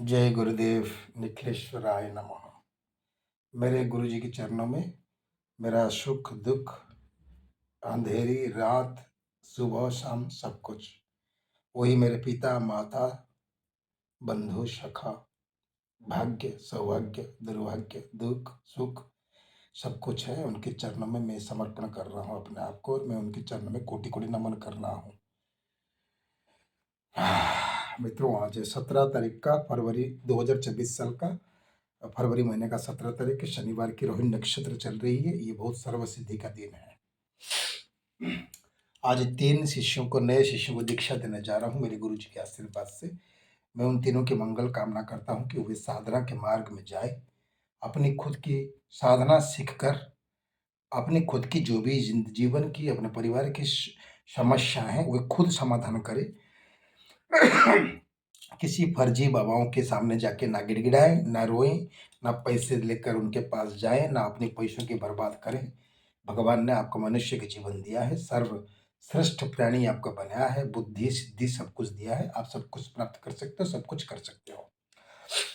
जय गुरुदेव निखिलेश्वराय नमः। मेरे गुरु जी के चरणों में मेरा सुख दुख, अंधेरी रात, सुबह शाम सब कुछ वही मेरे पिता माता, बंधु सखा, भाग्य सौभाग्य, दुर्भाग्य, दुख सुख सब कुछ है। उनके चरणों में मैं समर्पण कर रहा हूँ अपने आप को, और मैं उनके चरणों में कोटि कोटि नमन कर रहा हूँ। मित्रों, आज 17 तारीख का फरवरी 2024 साल का फरवरी महीने का 17 तारीख शनिवार की रोहिणी नक्षत्र चल रही है। ये बहुत सर्व सिद्धि का दिन है। आज 3 शिष्यों को, नए शिष्यों को दीक्षा देने जा रहा हूँ मेरे गुरु जी के आशीर्वाद से। मैं उन तीनों की मंगल कामना करता हूँ कि वे साधना के मार्ग में जाए, अपनी खुद की साधना सीखकर अपनी खुद की जो भी जीवन की, अपने परिवार की समस्या है वे खुद समाधान करे। किसी फर्जी बाबाओं के सामने जाके ना गिड़गिड़ाएं, ना रोएं, ना पैसे लेकर उनके पास जाएं, ना अपने पैसों की बर्बाद करें। भगवान ने आपको मनुष्य का जीवन दिया है, सर्व श्रेष्ठ प्राणी आपको बनाया है, बुद्धि सिद्धि सब कुछ दिया है, आप सब कुछ प्राप्त कर सकते हो, सब कुछ कर सकते हो।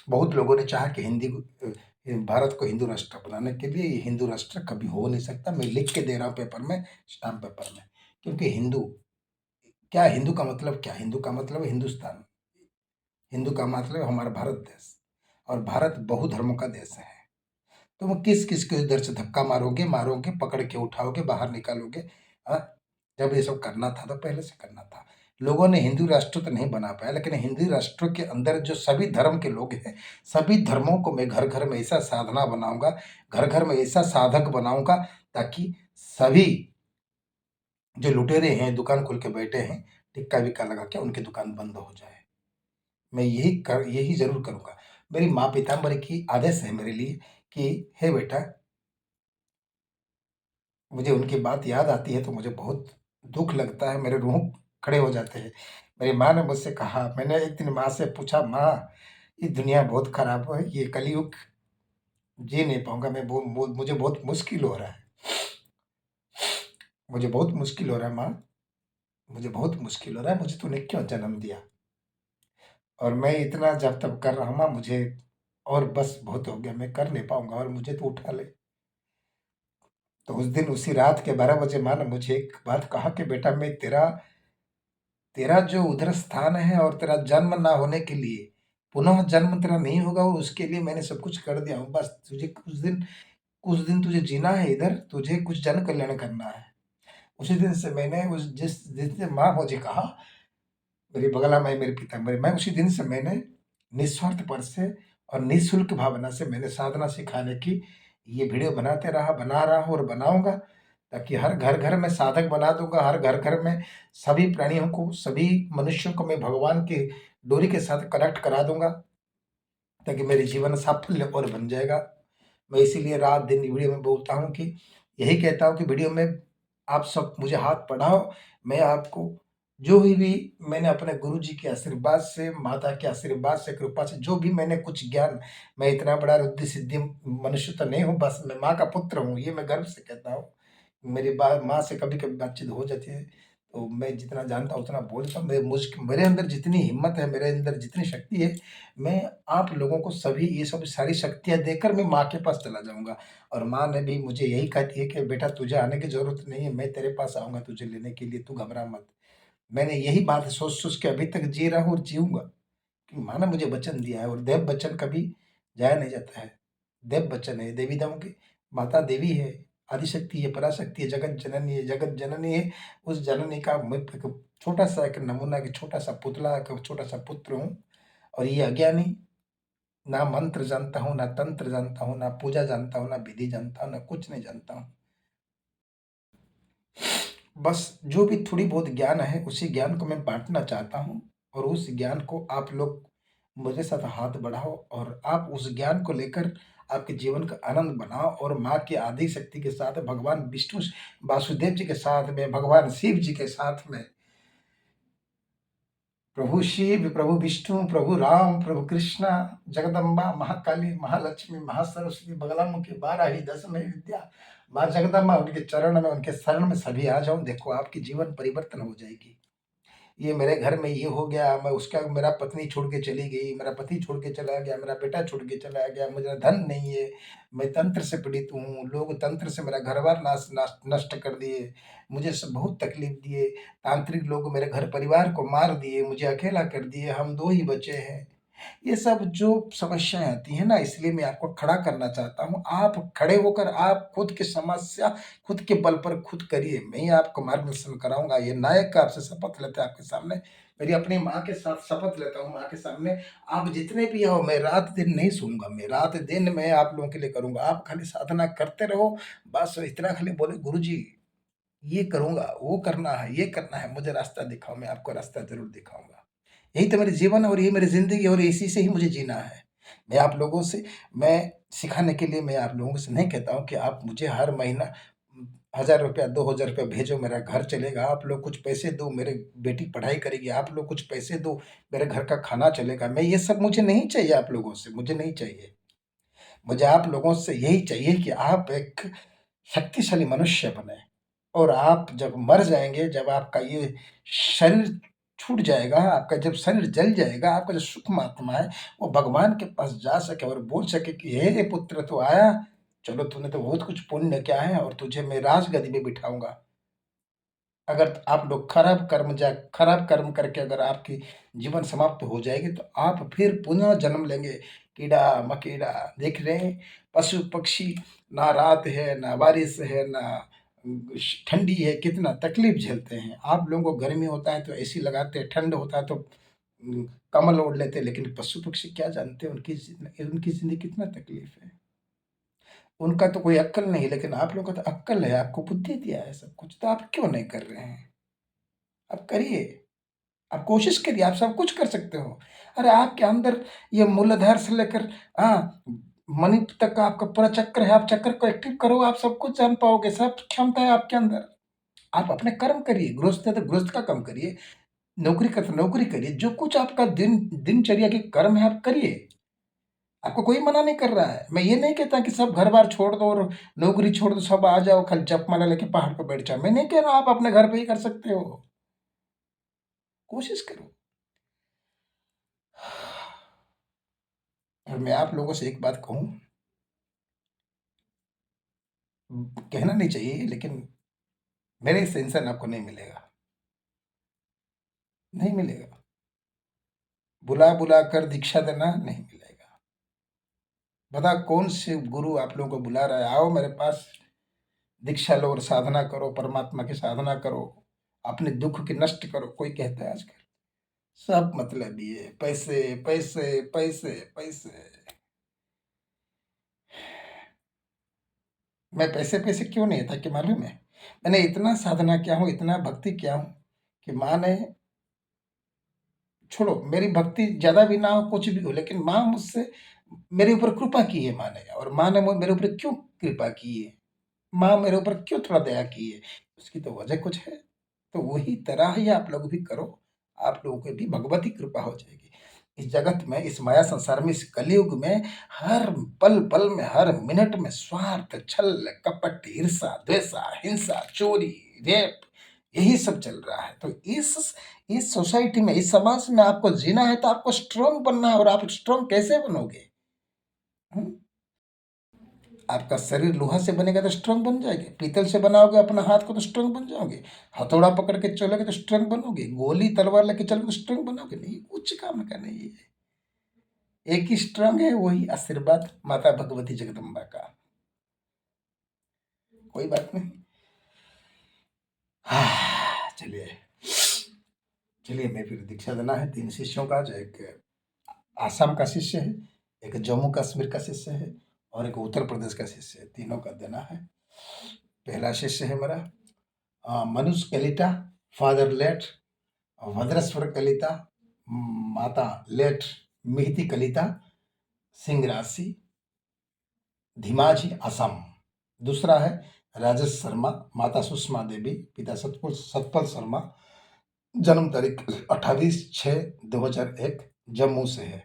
बहुत लोगों ने चाहा कि भारत को हिंदू राष्ट्र बनाने के लिए, ये हिंदू राष्ट्र कभी हो नहीं सकता। मैं लिख के दे रहा हूँ पेपर में, स्टाम्प पेपर में, क्योंकि हिंदू क्या, हिंदू का मतलब क्या? हिंदू का मतलब है हिंदुस्तान। हिंदू का मतलब हमारा भारत देश, और भारत बहुधर्मों का देश है। तो वो किस किस के इधर से धक्का मारोगे, पकड़ के उठाओगे, बाहर निकालोगे? हाँ, जब ये सब करना था तो पहले से करना था। लोगों ने हिंदू राष्ट्र तो नहीं बना पाया, लेकिन हिंदू राष्ट्र के अंदर जो सभी धर्म के लोग हैं, सभी धर्मों को मैं घर घर में ऐसा साधना बनाऊंगा, घर घर में ऐसा साधक बनाऊंगा, ताकि सभी जो लुटेरे हैं, दुकान खोल के बैठे हैं, टिक्का विक्का लगा के, उनकी दुकान बंद हो जाए। मैं यही ज़रूर करूँगा। मेरी माँ पीताम्बरी की आदेश है मेरे लिए कि हे बेटा, मुझे उनकी बात याद आती है तो मुझे बहुत दुःख लगता है, मेरे रूह खड़े हो जाते हैं। मेरी माँ ने मुझसे कहा, मैंने एक दिन माँ से पूछा, माँ ये दुनिया बहुत खराब है, ये कलयुग जी नहीं पाऊँगा मैं, मुझे बहुत मुश्किल हो रहा है। मुझे बहुत मुश्किल हो रहा है माँ, मुझे बहुत मुश्किल हो रहा है, मुझे तूने क्यों जन्म दिया? और मैं इतना जब तब कर रहा हूँ माँ, मुझे और बस बहुत हो गया, मैं कर नहीं पाऊँगा, और मुझे तो उठा ले। तो उस दिन उसी रात के 12 बजे माँ ने मुझे एक बात कहा कि बेटा, मैं तेरा तेरा जो उधर स्थान है, और तेरा जन्म ना होने के लिए पुनः जन्म तेरा नहीं होगा, और उसके लिए मैंने सब कुछ कर दिया हूँ। बस तुझे कुछ दिन तुझे जीना है इधर, तुझे कुछ जन कल्याण करना है। उसी दिन से मैंने उस जिस दिन से माँ मुझे कहा, मेरी बगला माई मेरे पीताम्बरी, मैं उसी दिन से मैंने निस्वार्थ पर से और निःशुल्क भावना से मैंने साधना सिखाने की ये वीडियो बना रहा हूँ और बनाऊंगा, ताकि हर घर घर में साधक बना दूंगा। हर घर घर में सभी प्राणियों को, सभी मनुष्यों को मैं भगवान की डोरी के साथ कनेक्ट करा दूंगा, ताकि मेरे जीवन साफल्य और बन जाएगा। मैं इसीलिए रात दिन वीडियो में बोलता हूँ कि यही कहता हूँ कि वीडियो में आप सब मुझे हाथ बढ़ाओ। मैं आपको जो भी मैंने अपने गुरु जी के आशीर्वाद से, माता के आशीर्वाद से, कृपा से जो भी मैंने कुछ ज्ञान, मैं इतना बड़ा रुद्धि सिद्धि मनुष्य तो नहीं हूँ, बस मैं माँ का पुत्र हूँ, ये मैं गर्व से कहता हूँ। मेरी माँ से कभी कभी बातचीत हो जाती है, तो मैं जितना जानता हूँ उतना बोलता हूँ। मेरे अंदर जितनी हिम्मत है, मेरे अंदर जितनी शक्ति है, मैं आप लोगों को सभी ये सब सारी शक्तियाँ देकर मैं माँ के पास चला जाऊँगा। और माँ ने भी मुझे यही कहती है कि बेटा, तुझे आने की ज़रूरत नहीं है, मैं तेरे पास आऊँगा तुझे लेने के लिए, तू घबरा मत। मैंने यही बात सोच-सोच के अभी तक जी रहा हूँ और जीऊँगा, कि माँ ने मुझे वचन दिया है, और देव वचन कभी जाया नहीं जाता है। देव वचन है, देवी-देवों की माता देवी है, आदिशक्ति है, पराशक्ति है, जगत जननी है। उस जननी का मैं एक छोटा-सा एक नमूना, एक छोटा-सा पुतला, एक छोटा-सा पुत्र हूँ। और ये अज्ञानी, ना मंत्र जानता हूँ, ना तंत्र जानता हूँ, ना पूजा जानता हूँ, ना विधि जानता हूँ, ना कुछ नहीं जानता हूँ। बस जो भी थोड़ी बहुत ज्ञान है, उसी ज्ञान को मैं बाँटना चाहता हूँ, और उस ज्ञान को आप लोग मेरे साथ हाथ बढ़ाओ, और आप उस ज्ञान को लेकर आपके जीवन का आनंद बनाओ, और माँ की आदि शक्ति के साथ, भगवान विष्णु वासुदेव जी के साथ में, भगवान शिव जी के साथ में, प्रभु शिव, प्रभु विष्णु, प्रभु राम, प्रभु कृष्णा, जगदम्बा, महाकाली, महालक्ष्मी, महासरस्वती, बगलामुखी, बाराही, दशमही विद्या, माँ जगदम्बा, उनके चरण में, उनके शरण में सभी आ जाओ। देखो आपकी जीवन परिवर्तन हो जाएगी। ये मेरे घर में ये हो गया, मैं उसका मेरा पत्नी छोड़ के चली गई, मेरा पति छोड़ के चला गया, मेरा बेटा छोड़ के चला गया, मुझे धन नहीं है, मैं तंत्र से पीड़ित हूँ, लोग तंत्र से मेरा घर-बार नाश नाश नष्ट कर दिए, मुझे सब बहुत तकलीफ दिए, तांत्रिक लोग मेरे घर परिवार को मार दिए, मुझे अकेला कर दिए, हम 2 ही बचे हैं। ये सब जो समस्याएँ आती हैं ना, इसलिए मैं आपको खड़ा करना चाहता हूँ। आप खड़े होकर आप खुद की समस्या खुद के बल पर खुद करिए। मैं ही आपको मार्गदर्शन कराऊँगा। ये नायक का आपसे शपथ लेते हैं आपके सामने। मेरी अपनी माँ के साथ शपथ लेता हूँ माँ के सामने, आप जितने भी हो मैं रात-दिन नहीं सोऊँगा। मैं रात-दिन मैं आप लोगों के लिए करूँगा। आप खाली साधना करते रहो, बस इतना खाली बोले गुरुजी ये करूँगा, वो करना है, ये करना है, मुझे रास्ता दिखाओ, मैं आपको रास्ता ज़रूर दिखाऊँगा। यही तो मेरी जीवन है और यही मेरी ज़िंदगी है और इसी से ही मुझे जीना है। मैं आप लोगों से मैं सिखाने के लिए मैं आप लोगों से नहीं कहता हूँ कि आप मुझे हर महीना ₹1000 ₹2000 भेजो, मेरा घर चलेगा, आप लोग कुछ पैसे दो, मेरे बेटी पढ़ाई करेगी, आप लोग कुछ पैसे दो, मेरे घर का खाना चलेगा। मैं ये सब मुझे नहीं चाहिए आप लोगों से, मुझे नहीं चाहिए। मुझे आप लोगों से यही चाहिए कि आप एक शक्तिशाली मनुष्य बनें। और आप जब मर जाएँगे, जब आपका ये शरीर छूट जाएगा, आपका जब शरीर जल जाएगा, आपका जो सूक्ष्म आत्मा है, वो भगवान के पास जा सके और बोल सके कि, "हे पुत्र तू आया, चलो तूने तो बहुत कुछ पुण्य किया है और तुझे मैं राजगद्दी पे बिठाऊँगा।" अगर आप लोग खराब कर्म करके अगर आपकी जीवन समाप्त हो जाएगी, तो आप फिर पुनः जन्म लेंगे। कीड़ा-मकीड़ा देख रहे हैं, पशु-पक्षी ना रात है, ना बारिश है, ना ठंडी है, कितना तकलीफ झेलते हैं। आप लोगों को गर्मी होता है तो एसी लगाते हैं, ठंड होता है तो कंबल ओढ़ लेते हैं, लेकिन पशु-पक्षी क्या जानते हैं उनकी ज़िंदगी कितना तकलीफ है। उनका तो कोई अक्ल नहीं, लेकिन आप लोगों का तो अक्ल है, आपको बुद्धि दिया है सब कुछ, तो आप क्यों नहीं कर रहे हैं? आप करिए, आप कोशिश करिए, आप सब कुछ कर सकते हो। अरे आपके अंदर ये मूलाधार से लेकर मणि तक का आपका पूरा चक्र है, आप चक्र को एक्टिव करो, आप सब कुछ जान पाओगे, सब क्षमता है आपके अंदर। आप अपने कर्म करिए, गृहस्थ है तो गृहस्थ का काम करिए, नौकरी का तो नौकरी करिए, जो कुछ आपका दिनचर्या के कर्म है आप करिए। आपको कोई मना नहीं कर रहा है। मैं ये नहीं कहता कि सब घर-बार छोड़ दो और नौकरी छोड़ दो, सब आ जाओ, खाली जपमाला लेके पहाड़ पे बैठ जाओ। मैं नहीं कह रहा आप अपने घर पे ही कर सकते हो, कोशिश करो। और मैं आप लोगों से एक बात कहूँ, कहना नहीं चाहिए लेकिन मेरे से इंसान आपको नहीं मिलेगा, नहीं मिलेगा। बुला-बुला कर दीक्षा देना नहीं मिलेगा। बता कौन से गुरु आप लोगों को बुला रहा है, आओ मेरे पास दीक्षा लो और साधना करो, परमात्मा की साधना करो, अपने दुःख की नष्ट करो, कोई कहता है आजकल? सब मतलबी है, पैसे, पैसे, पैसे, पैसे। मैं पैसे-पैसे क्यों नहीं था कि मालूम है? मैंने इतना साधना किया हूँ, इतना भक्ति किया हूँ कि माँ ने छोड़ो मेरी भक्ति ज़्यादा भी ना हो, कुछ भी हो, लेकिन माँ मुझसे मेरे ऊपर कृपा की है माँ ने और माँ ने मेरे ऊपर क्यों कृपा की है? माँ मेरे ऊपर क्यों थोड़ा दया की है? उसकी तो वजह कुछ है। तो वही तरह ही आप लोग भी करो, आप लोगों की भी भगवती कृपा हो जाएगी। इस जगत में, इस माया संसार में, इस कलयुग में हर पल-पल में, हर मिनट में स्वार्थ, छल, कपट, ईर्षा, द्वेषा, हिंसा, चोरी, रेप यही सब चल रहा है। तो इस सोसाइटी में, इस समाज में आपको जीना है तो आपको स्ट्रॉन्ग बनना है और आप स्ट्रॉन्ग कैसे बनोगे? हुँ? आपका शरीर लोहा से बनेगा तो स्ट्रांग बन जाएंगे, पीतल से बनाओगे अपना हाथ को तो स्ट्रांग बन जाओगे, हथौड़ा पकड़ के चलोगे तो स्ट्रांग बनोगे, गोली तलवार लेके चलोगे तो स्ट्रांग बनोगे नहीं, कुछ काम का नहीं है। एक ही स्ट्रांग है, वही आशीर्वाद माता भगवती जगदम्बा का। कोई बात नहीं। चलिए, चलिए मैं फिर दीक्षा देना है 3 शिष्यों का, जो एक आसाम का शिष्य है, एक जम्मू कश्मीर का शिष्य है और एक उत्तर प्रदेश का शिष्य है, तीनों का देना है। पहला शिष्य है मेरा मनुज कलिता, फादर लेट भद्रेश्वर कलिता, माता लेट मिहिती कलिता, सिंह राशि, धीमाजी असम। दूसरा है राजेश शर्मा, माता सुषमा देवी, पिता सतपाल शर्मा, जन्म तारीख 28/6/2001, जम्मू से है।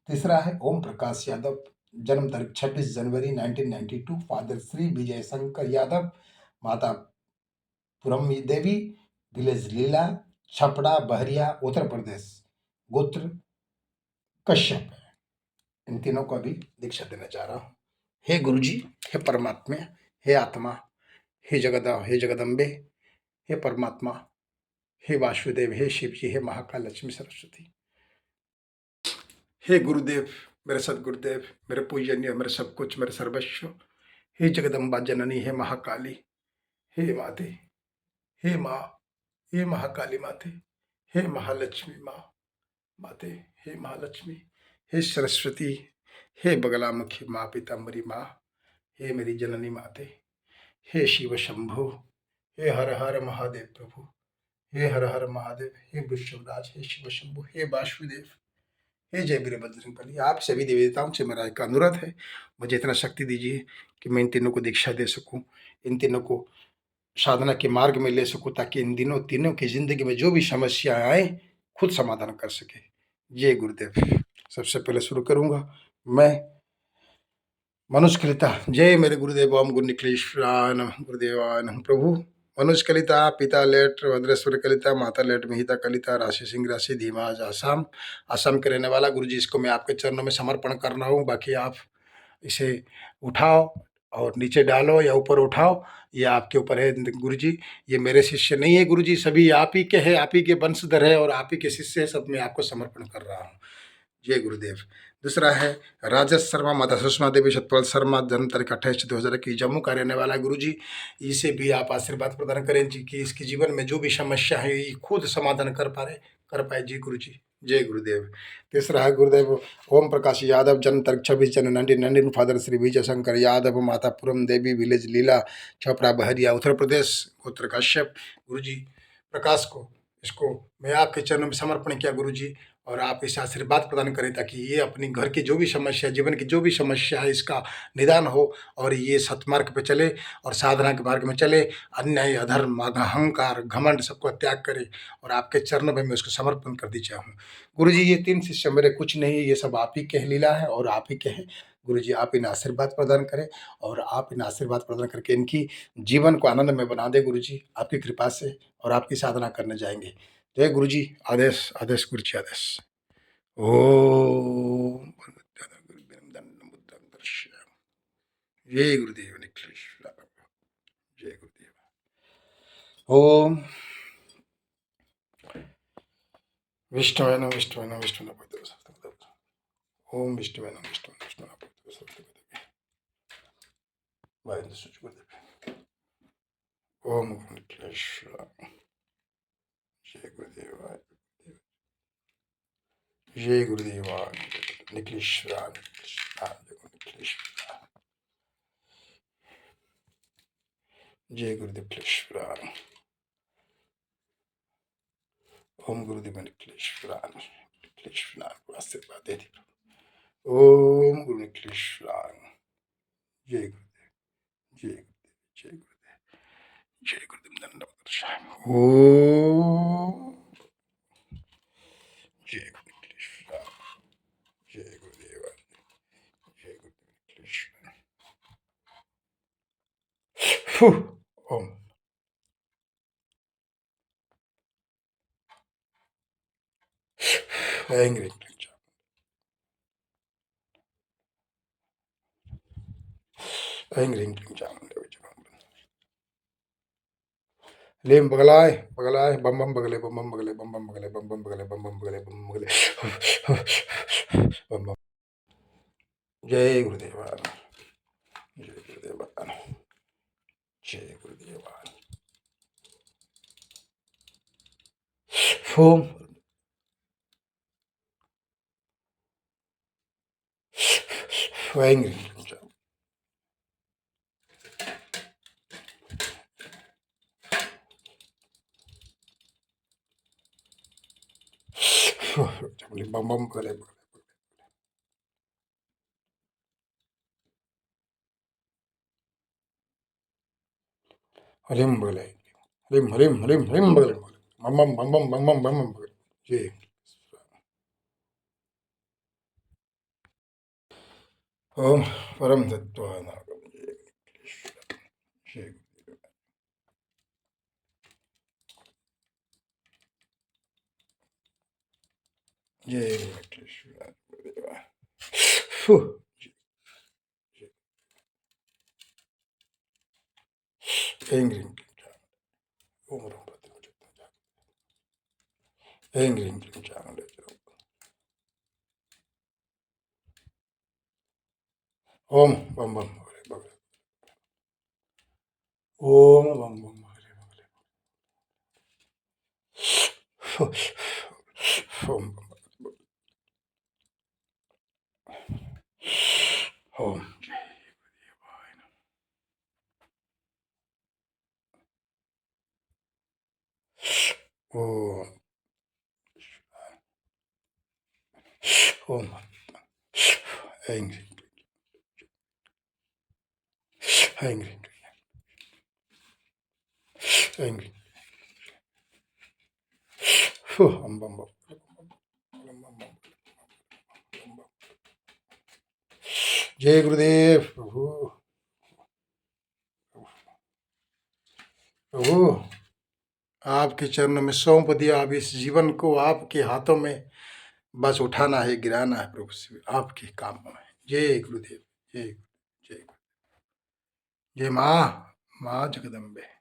तीसरा है ओम प्रकाश यादव, जन्म तारीख 26 जनवरी 1992, फादर श्री विजय शंकर यादव, माता पुरम देवी, विलेज लीला, छपड़ा बहरिया उत्तर प्रदेश, गोत्र कश्यप है। इन तीनों को अभी दीक्षा देने जा रहा हूँ। हे गुरु जी, हे परमात्मा, हे आत्मा, हे जगदा, हे जगदम्बे, हे परमात्मा, हे वासुदेव, हे शिव जी, हे महाकाल लक्ष्मी सरस्वती। हे गुरुदेव, मेरे सदगुरुदेव, मेरे पूजनीय, मेरे सब कुछ, मेरे सर्वस्व, हे जगदम्बा जननी, हे महाकाली, हे माते, हे माँ, हे महाकाली माते, हे महालक्ष्मी माँ माते, हे महालक्ष्मी, हे सरस्वती, हे बगलामुखी माँ पीताम्बरी माँ, हे मेरी जननी माते, हे शिव शंभु, हे हर हर महादेव प्रभु, हे हर हर महादेव, हे विश्वराज, हे शिव शंभु, हे वासुदेव, हे जय वीर बजरंगबली। आप सभी देवी देवताओं से मेरा एक अनुरोध है, मुझे इतना शक्ति दीजिए कि मैं इन तीनों को दीक्षा दे सकूं, इन तीनों को साधना के मार्ग में ले सकूं, ताकि इन दिनों तीनों की जिंदगी में जो भी समस्याएं आए खुद समाधान कर सके। जय गुरुदेव। सबसे पहले शुरू करूंगा मैं मनुष्य कलिता। जय मेरे गुरुदेव ओम गुरु निखिलेश्वराय नमः गुरुदेवाय नमः। प्रभु मनुष्य कलिता, पिता लेट भद्रेश्वर कलिता, माता लेट मिहिता कलिता, राशि सिंह राशि धीमाज आसाम। आसाम के रहने वाला गुरु जी, इसको मैं आपके चरणों में समर्पण कर रहा हूँ। बाकी आप इसे उठाओ और नीचे डालो या ऊपर उठाओ, ये आपके ऊपर है गुरु जी। ये मेरे शिष्य नहीं है गुरु जी, सभी आप ही के हैं, आप ही के वंशधर है और आप ही के शिष्य है। सब मैं आपको समर्पण कर रहा हूँ। जय गुरुदेव। दूसरा है राजेश शर्मा, माता सुषमा देवी, सतपाल शर्मा, जन्म तारीख 28/6/2021, जम्मू का रहने वाला गुरु जी। इसे भी आप आशीर्वाद प्रदान करें जी कि इसके जीवन में जो भी समस्या है ये खुद समाधान कर पाए जी गुरु जी। जय गुरुदेव। तीसरा है गुरुदेव ओम प्रकाश यादव, जन्म तारीख 26/10/1999, फादर श्री विजय शंकर यादव, माता पूरम देवी, विलेज लीला, छपरा बहरिया, उत्तर प्रदेश, गोत्र कश्यप। गुरु जी प्रकाश को, इसको मैं आपके चरणों में समर्पण किया गुरु जी, और आप इसे आशीर्वाद प्रदान करें ताकि ये अपनी घर की जो भी समस्या, जीवन की जो भी समस्या है, इसका निदान हो और ये सतमार्ग पे चले और साधना के मार्ग में चले। अन्याय, अधर्म, अहंकार, घमंड सबको त्याग करे और आपके चरणों में मैं उसको समर्पण कर दी चाहूँ। गुरु जी ये 3 शिष्य मेरे कुछ नहीं, ये सब आप ही के लीला है और आप ही के हैं। गुरु जी आप इन्हें आशीर्वाद प्रदान करें और आप इन्हें आशीर्वाद प्रदान करके इनकी जीवन को आनंद में बना दे गुरु जी, आपकी कृपा से, और आपकी साधना करने जाएंगे। जय गुरु जी। आदेश आदेश गुरु जी आदेश। ओम जय गुरुदेव निखिलेश्वर। जय गुरुदेव। ओम विष्णुवे नमः, विष्णुवे नमः, विष्णु नमः। ओम विष्णुवे नमः, विष्णु विष्णु ओम गुरु निखिलेश्वर। जय गुरुदेव। जय गुरुदेव निखिलेश्वर। जय गुरुदेव निखिलेश्वर। ओम गुरुदेव निखिलेश्वर। निखिलेश्वर को आशीर्वाद दे दी। ओम गुरु निखिलेश्वर। जय गुरुदेव। जय गुरुदेव। जय गुरुदेव। जय गुरुदेव। दंडवत। ओम जय गुरु निखिलेश्वर। जय गुरुदेव। जय गुरुदेव निखिलेश्वर। ओम एंग्री लेम बगलाए बगलाए बम बम बगले बम बम बगले बम बम बगले बम बम बगले बम बम बगले बम बगले बम बम। जय गुरुदेव। जय गुरुदेव। जय गुरुदेव। ओम एंग्री बम बम बगले हरिम बगले हरिम हरिम हरिम हरिम बगले बम बम बम बम बम बम बम बम बगले। जय ओम परम तत्व नागम। जय जय जय वेंकटेश्वर गुरुदेवा। फु, ऐं ह्रीं क्लीं चामुण्डाय। ओम ह्रीं भद्रं ऐं ह्रीं क्लीं चामुण्डाय। ओम बम बम हरे भगरे। ओम बम बम हरे भगरे। ओम बम ओम जय गुरुदेवाय नमः। ओम ओम ऐं ह्रीं ऐं ह्रीं ऐं ह्रीं ओम बम बम बम बम बम। जय गुरुदेव। प्रभु प्रभु आपके चरणों में सौंप दिया। अब इस जीवन को आपके हाथों में बस उठाना है, गिराना है प्रभु से आपके काम में। जय गुरुदेव। जय जय जय माँ, माँ जगदम्बे।